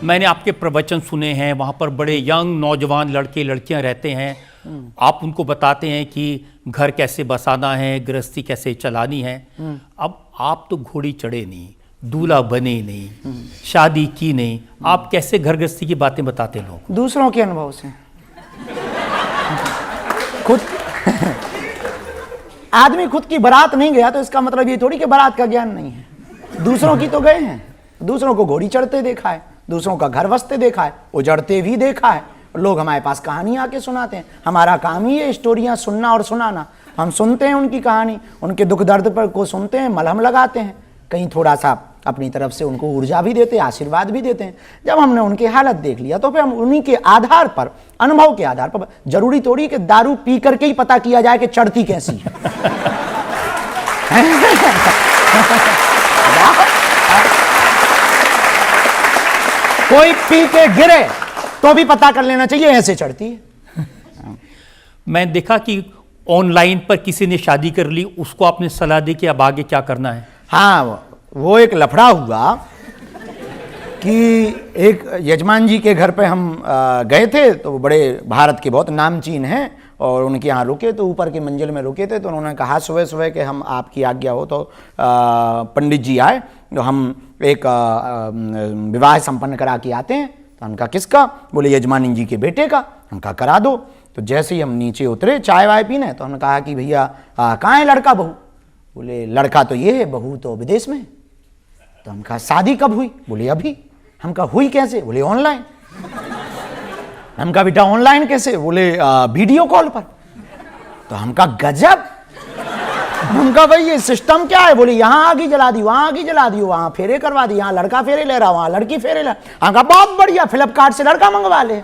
मैंने आपके प्रवचन सुने हैं, वहाँ पर बड़े यंग नौजवान लड़के लड़कियाँ रहते हैं, आप उनको बताते हैं कि घर कैसे बसाना है, गृहस्थी कैसे चलानी है। अब आप तो घोड़ी चढ़े नहीं, दूल्हा बने नहीं, शादी की नहीं, आप कैसे घर गृहस्थी की बातें बताते लोग? दूसरों के अनुभव से। खुद आदमी खुद की बारात नहीं गया तो इसका मतलब ये थोड़ी कि बारात का ज्ञान नहीं है। दूसरों की तो गए हैं, दूसरों को घोड़ी चढ़ते देखा है, दूसरों का घर बसते देखा है, उजड़ते भी देखा है। लोग हमारे पास कहानी आके सुनाते हैं। हमारा काम ही है स्टोरियां सुनना और सुनाना। हम सुनते हैं उनकी कहानी, उनके दुख दर्द पर को सुनते हैं, मलहम लगाते हैं, कहीं थोड़ा सा अपनी तरफ से उनको ऊर्जा भी देते हैं, आशीर्वाद भी देते हैं। जब हमने उनकी हालत देख लिया तो फिर हम उन्हीं के आधार पर, अनुभव के आधार पर, जरूरी थोड़ी कि दारू पी करके ही पता किया जाए कि चढ़ती कैसी है। कोई पी के गिरे तो भी पता कर लेना चाहिए ऐसे चढ़ती है। मैं देखा कि ऑनलाइन पर किसी ने शादी कर ली, उसको आपने सलाह दी कि अब आगे क्या करना है? हाँ, वो एक लफड़ा हुआ कि एक यजमान जी के घर पे हम गए थे, तो वो बड़े भारत के बहुत नामचीन हैं और उनके यहाँ रुके, तो ऊपर की मंजिल में रुके थे। तो उन्होंने कहा सुबह सुबह कि हम आपकी आज्ञा हो तो पंडित जी आए तो हम एक विवाह संपन्न करा के आते हैं। तो उनका किसका? बोले यजमानी जी के बेटे का। उनका करा दो। तो जैसे ही हम नीचे उतरे चाय वाय पीने, तो हमने कहा कि भैया कहाँ है लड़का बहू? बोले लड़का तो ये है, बहू तो विदेश में। तो हम कहा शादी कब हुई? बोले अभी। हम कहा हुई कैसे? बोले ऑनलाइन। हम कहा बेटा ऑनलाइन कैसे? बोले वीडियो कॉल पर। तो हम कहा गजब। हम कहा भाई ये सिस्टम क्या है? बोले यहाँ आगी जला दी, वहां आगी जला दी, वहां फेरे करवा दी, यहाँ लड़का फेरे ले रहा, वहां लड़की फेरे ले रहा। हम कहा बहुत बढ़िया, फ्लिपकार्ट से लड़का मंगवा ले।